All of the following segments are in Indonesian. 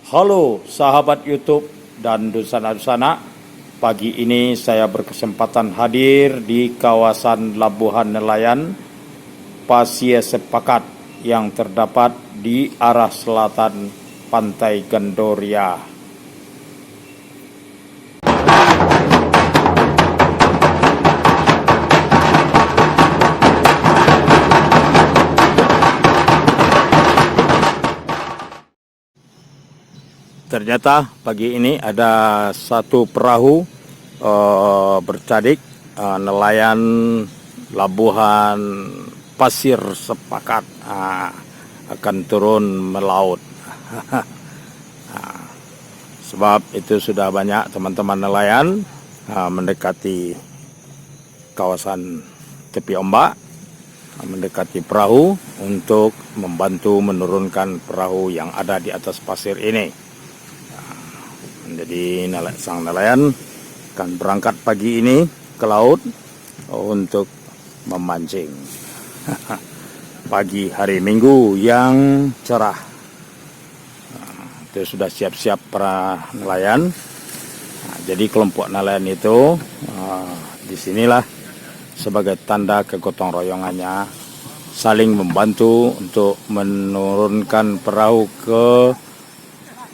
Halo sahabat YouTube dan dusana-dusana. Pagi ini saya berkesempatan hadir di kawasan Labuhan Nelayan Pasir Sepakat yang terdapat di arah selatan Pantai Gandoria. Ternyata pagi ini ada satu perahu bercadik nelayan Labuhan Pasir Sepakat akan turun melaut. Sebab itu sudah banyak teman-teman nelayan mendekati kawasan tepi ombak, mendekati perahu untuk membantu menurunkan perahu yang ada di atas pasir ini. Jadi sang nelayan akan berangkat pagi ini ke laut untuk memancing pagi hari Minggu yang cerah. Itu sudah siap-siap para nelayan. Jadi kelompok nelayan itu disinilah sebagai tanda kegotong royongannya, saling membantu untuk menurunkan perahu ke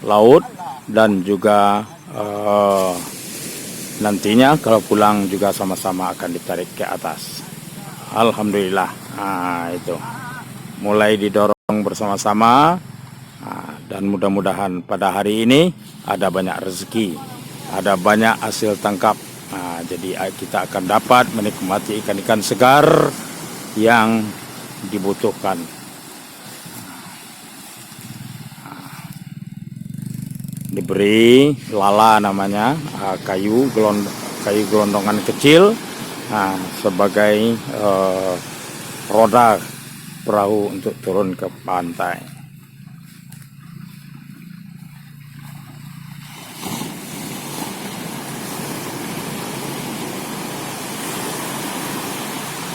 laut. Dan juga nantinya kalau pulang juga sama-sama akan ditarik ke atas. Alhamdulillah, itu mulai didorong bersama-sama, dan mudah-mudahan pada hari ini ada banyak rezeki, ada banyak hasil tangkap. Jadi kita akan dapat menikmati ikan-ikan segar yang dibutuhkan. Diberi lala namanya, kayu gelondongan kecil sebagai roda perahu untuk turun ke pantai.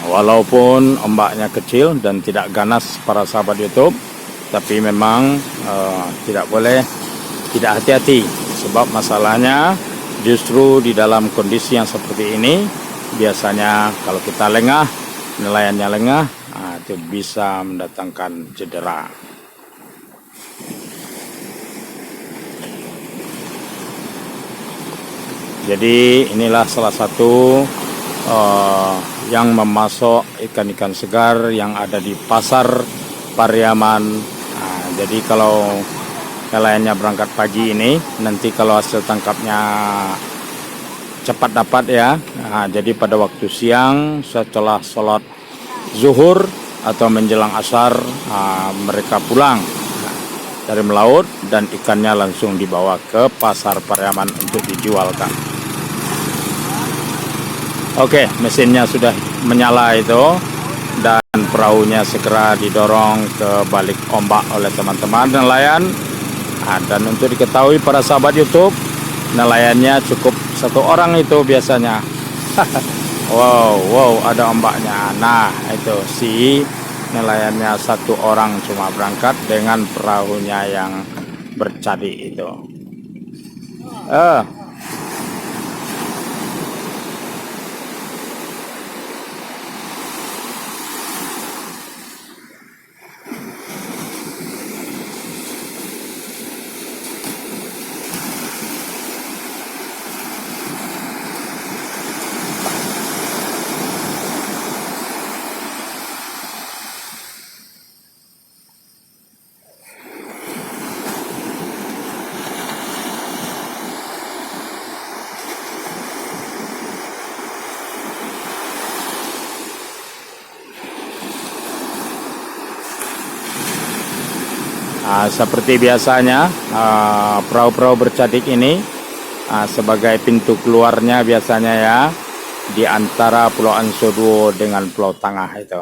Walaupun ombaknya kecil dan tidak ganas para sahabat YouTube, tapi memang tidak boleh tidak hati-hati, sebab masalahnya justru di dalam kondisi yang seperti ini biasanya kalau kita lengah, nelayannya lengah, itu bisa mendatangkan cedera. Jadi inilah salah satu yang memasok ikan-ikan segar yang ada di pasar Pariaman. Jadi kalau nelayannya berangkat pagi ini, nanti kalau hasil tangkapnya cepat dapat ya, jadi pada waktu siang setelah sholat zuhur atau menjelang asar, mereka pulang dari melaut dan ikannya langsung dibawa ke pasar Pariaman untuk dijualkan. Oke, mesinnya sudah menyala itu, dan perahunya segera didorong ke balik ombak oleh teman-teman nelayan. Dan untuk diketahui para sahabat YouTube, nelayannya cukup satu orang itu biasanya. Wow, ada ombaknya. Nah, itu si nelayannya satu orang cuma berangkat dengan perahunya yang bercadik itu. Seperti biasanya, perahu-perahu bercadik ini sebagai pintu keluarnya biasanya ya di antara Pulau Ansoduo dengan Pulau Tangah itu.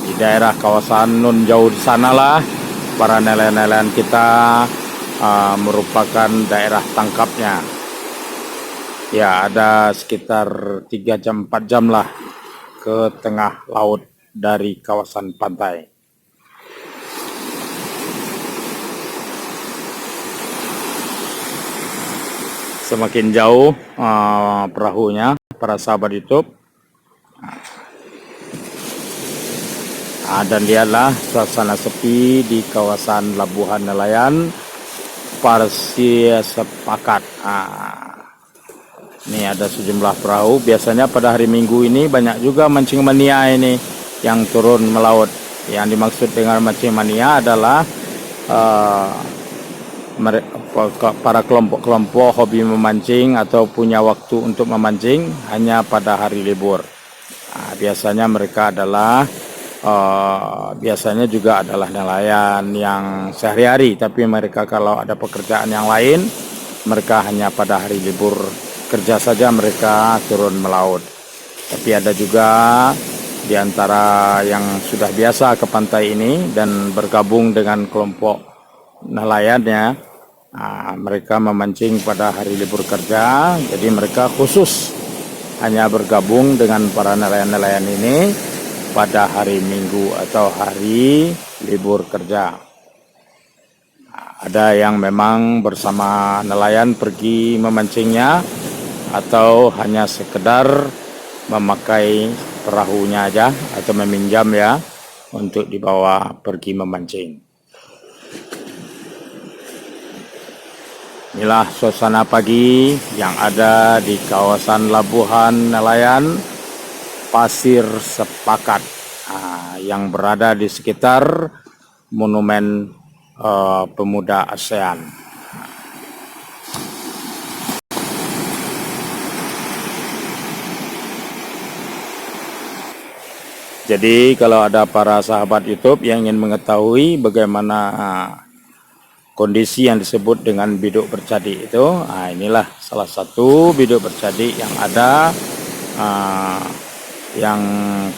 Di daerah kawasan Nun jauh di sanalah para nelayan-nelayan kita merupakan daerah tangkapnya. Ya, ada sekitar 3 jam 4 jam lah ke tengah laut dari kawasan pantai. semakin jauh perahunya para sahabat YouTube. Dan lihatlah suasana sepi di kawasan Labuhan Nelayan Pasir Sepakat. Ini ada sejumlah perahu. Biasanya pada hari Minggu ini banyak juga mancing mania ini yang turun melaut. Yang dimaksud dengan mancing mania adalah para kelompok-kelompok hobi memancing atau punya waktu untuk memancing hanya pada hari libur. Biasanya mereka adalah biasanya juga adalah nelayan yang sehari-hari, tapi mereka kalau ada pekerjaan yang lain, mereka hanya pada hari libur kerja saja mereka turun melaut. Tapi ada juga di antara yang sudah biasa ke pantai ini dan bergabung dengan kelompok nelayannya, mereka memancing pada hari libur kerja, jadi mereka khusus hanya bergabung dengan para nelayan-nelayan ini pada hari Minggu atau hari libur kerja. Ada yang memang bersama nelayan pergi memancingnya atau hanya sekedar memakai perahunya aja atau meminjam ya untuk dibawa pergi memancing. Inilah suasana pagi yang ada di kawasan Labuhan Nelayan Pasir Sepakat yang berada di sekitar Monumen Pemuda ASEAN. Jadi kalau ada para sahabat YouTube yang ingin mengetahui bagaimana kondisi yang disebut dengan biduk bercadi itu, inilah salah satu biduk bercadi yang ada yang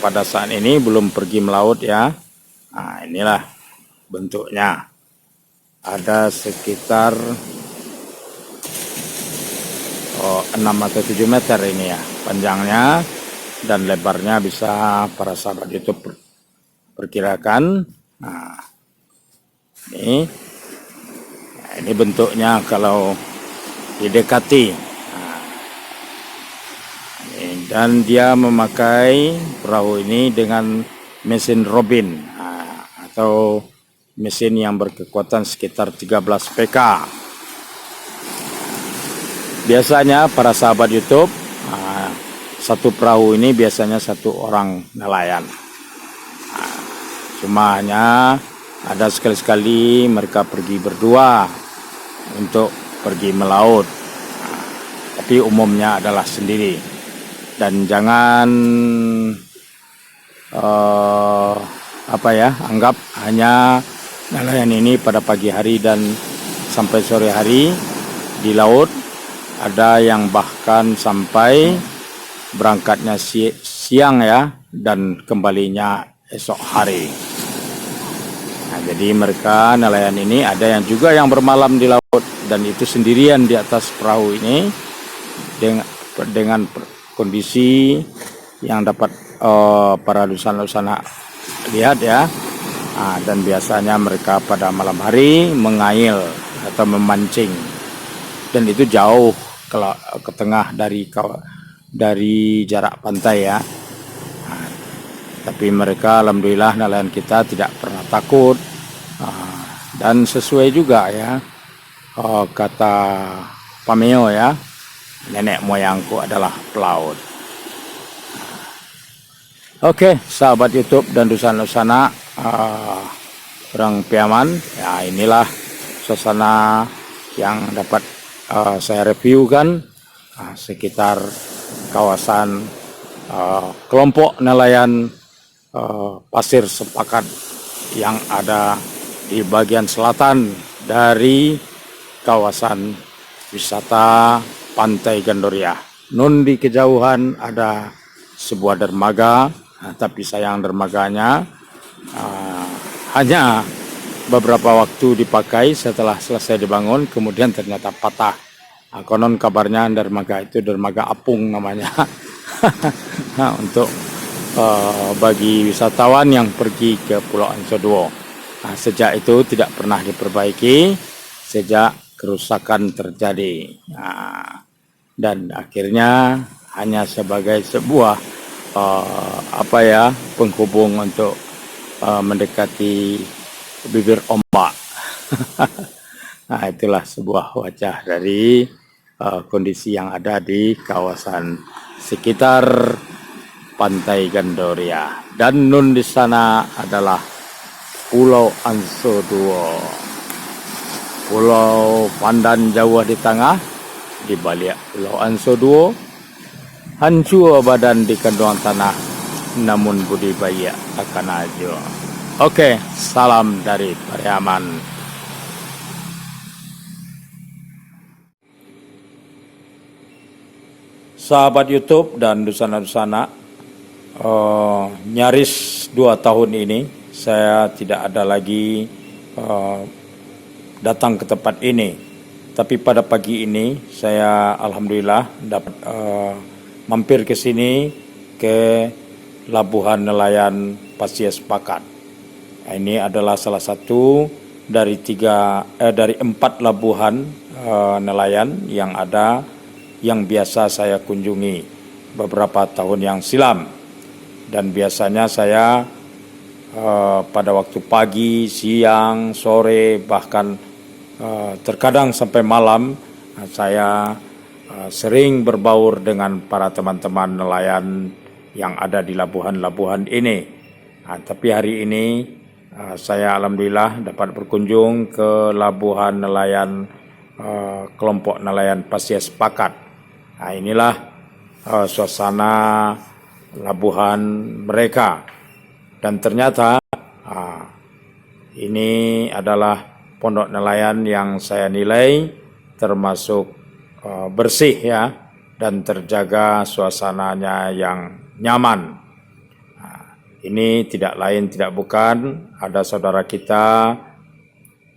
pada saat ini belum pergi melaut ya. Inilah bentuknya. Ada sekitar 6 atau 7 meter ini ya panjangnya, dan lebarnya bisa para sahabat itu perkirakan. Ini bentuknya kalau didekati. Dan dia memakai perahu ini dengan mesin Robin atau mesin yang berkekuatan sekitar 13 PK. Biasanya para sahabat YouTube, satu perahu ini biasanya satu orang nelayan. Cuma hanya ada sekali-sekali mereka pergi berdua untuk pergi melaut, tapi umumnya adalah sendiri. Dan jangan anggap hanya nelayan ini pada pagi hari dan sampai sore hari di laut. Ada yang bahkan sampai berangkatnya siang ya, dan kembalinya esok hari. Jadi mereka nelayan ini ada yang juga yang bermalam di laut, dan itu sendirian di atas perahu ini dengan kondisi yang dapat para lusana lihat ya. Dan biasanya mereka pada malam hari mengail atau memancing, dan itu jauh ke tengah dari jarak pantai ya. Tapi mereka alhamdulillah nelayan kita tidak pernah takut, dan sesuai juga ya kata Pameo ya, nenek moyangku adalah pelaut. Oke, sahabat YouTube dan Lusana orang Piaman, ya inilah suasana yang dapat saya reviewkan sekitar kawasan kelompok nelayan Pasir Sepakat yang ada di bagian selatan dari kawasan wisata Pantai Gandoria. Nun di kejauhan ada sebuah dermaga, tapi sayang dermaganya hanya beberapa waktu dipakai setelah selesai dibangun, kemudian ternyata patah. Konon kabarnya dermaga itu dermaga apung namanya. Untuk bagi wisatawan yang pergi ke Pulau Ansoduo. Sejak itu tidak pernah diperbaiki sejak kerusakan terjadi. dan akhirnya hanya sebagai sebuah penghubung untuk mendekati bibir ombak. Nah, itulah sebuah wajah dari kondisi yang ada di kawasan sekitar Pantai Gandoria. Dan nun di sana adalah Pulau Ansoduo. Pulau Pandan Jawa di tengah, di balik Pulau Ansoduo, hancur badan di kandungan tanah, namun budi bayi akan ajo. Oke, salam dari Pariaman. Sahabat YouTube dan Dusana-Dusana, nyaris 2 tahun ini saya tidak ada lagi datang ke tempat ini. Tapi pada pagi ini saya alhamdulillah dapat mampir ke sini, ke Labuhan Nelayan Pasir Sepakat. Ini adalah salah satu dari 4 labuhan nelayan yang ada, yang biasa saya kunjungi beberapa tahun yang silam. Dan biasanya saya pada waktu pagi, siang, sore, bahkan terkadang sampai malam saya sering berbaur dengan para teman-teman nelayan yang ada di labuhan-labuhan ini. Tapi hari ini saya alhamdulillah dapat berkunjung ke labuhan nelayan kelompok nelayan Pasir Sepakat. Inilah suasana labuhan mereka, dan ternyata ini adalah pondok nelayan yang saya nilai termasuk bersih ya, dan terjaga suasananya yang nyaman. Ini tidak lain tidak bukan ada saudara kita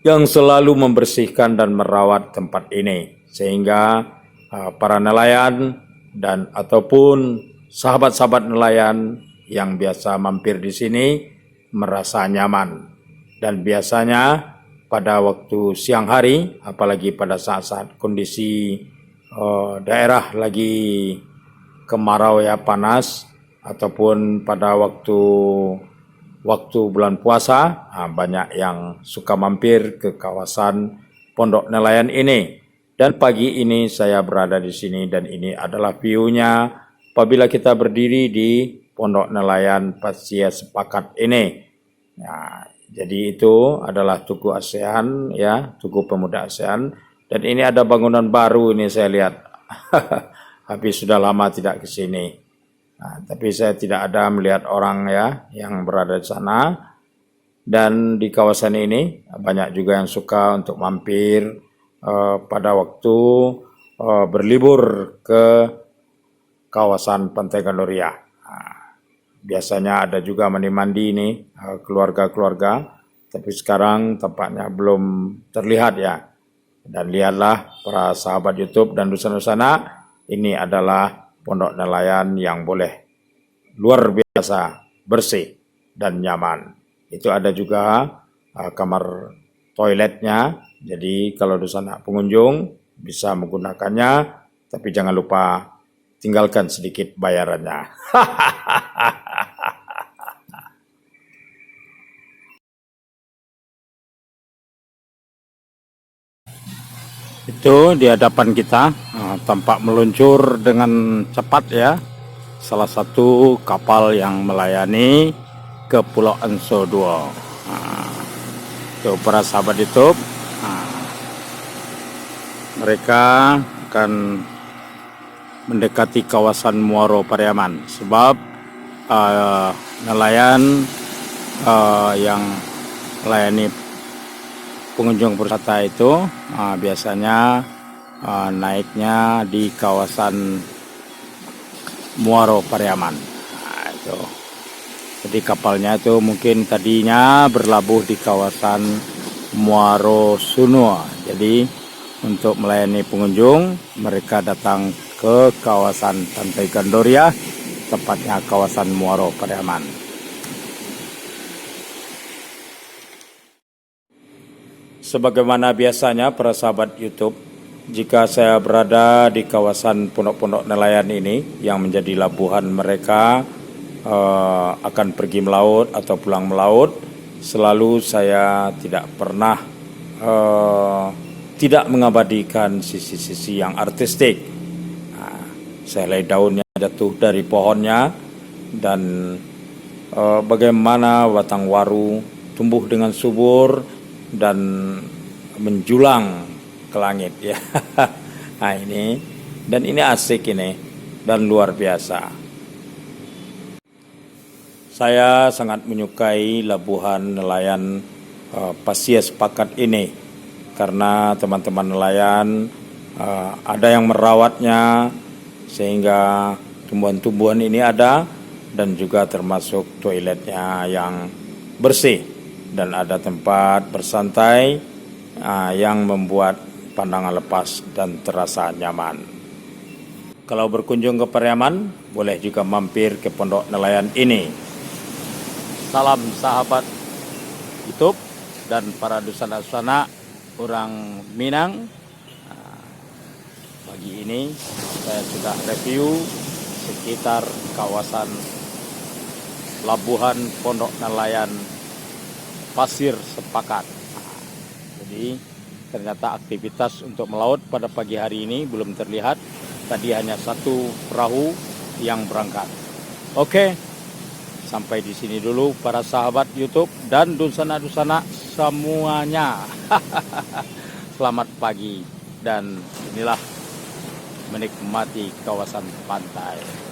yang selalu membersihkan dan merawat tempat ini, sehingga para nelayan dan ataupun sahabat-sahabat nelayan yang biasa mampir di sini merasa nyaman. Dan biasanya pada waktu siang hari, apalagi pada saat-saat kondisi daerah lagi kemarau ya, panas, ataupun pada waktu bulan puasa, banyak yang suka mampir ke kawasan pondok nelayan ini. Dan pagi ini saya berada di sini, dan ini adalah view-nya apabila kita berdiri di pondok nelayan Pasir Sepakat ini. Nah, jadi itu adalah Tugu ASEAN ya, Tugu Pemuda ASEAN, dan ini ada bangunan baru ini saya lihat. Habis sudah lama tidak ke sini. Tapi saya tidak ada melihat orang ya yang berada di sana. Dan di kawasan ini banyak juga yang suka untuk mampir pada waktu berlibur ke kawasan Pantai Gandoria. Biasanya ada juga mandi-mandi ini keluarga-keluarga, tapi sekarang tampaknya belum terlihat ya. Dan lihatlah para sahabat YouTube dan Dusana-Dusana, ini adalah pondok nelayan yang boleh luar biasa bersih dan nyaman. Itu ada juga kamar toiletnya, jadi kalau Dusana pengunjung bisa menggunakannya, tapi jangan lupa tinggalkan sedikit bayarannya. Itu di hadapan kita tampak meluncur dengan cepat ya, salah satu kapal yang melayani ke Pulau Ansoduo. Itu para sahabat YouTube, mereka akan mendekati kawasan Muaro Pariaman, sebab nelayan yang melayani pengunjung wisata itu biasanya naiknya di kawasan Muaro Pariaman. Itu. Jadi kapalnya itu mungkin tadinya berlabuh di kawasan Muaro Sunua. Jadi untuk melayani pengunjung, mereka datang ke kawasan Pantai Gandoria, tepatnya kawasan Muaro Pariaman. Sebagaimana biasanya para sahabat YouTube, jika saya berada di kawasan pondok-pondok nelayan ini yang menjadi labuhan mereka akan pergi melaut atau pulang melaut, selalu saya tidak pernah tidak mengabadikan sisi-sisi yang artistik. Nah, sehelai daunnya jatuh dari pohonnya dan bagaimana batang waru tumbuh dengan subur dan menjulang ke langit ya. Nah ini, dan ini asik ini dan luar biasa. Saya sangat menyukai labuhan nelayan Pasir Sepakat ini karena teman-teman nelayan ada yang merawatnya sehingga tumbuhan-tumbuhan ini ada, dan juga termasuk toiletnya yang bersih dan ada tempat bersantai yang membuat pandangan lepas dan terasa nyaman. Kalau berkunjung ke Pariaman, boleh juga mampir ke pondok nelayan ini. Salam sahabat YouTube dan para dusana-dusana orang Minang. Pagi ini saya sudah review sekitar kawasan Labuhan Pondok Nelayan Pasir Sepakat. Jadi ternyata aktivitas untuk melaut pada pagi hari ini belum terlihat. Tadi hanya satu perahu yang berangkat. Oke, sampai di sini dulu para sahabat YouTube dan dusana-dusana semuanya. Selamat pagi dan inilah menikmati kawasan pantai.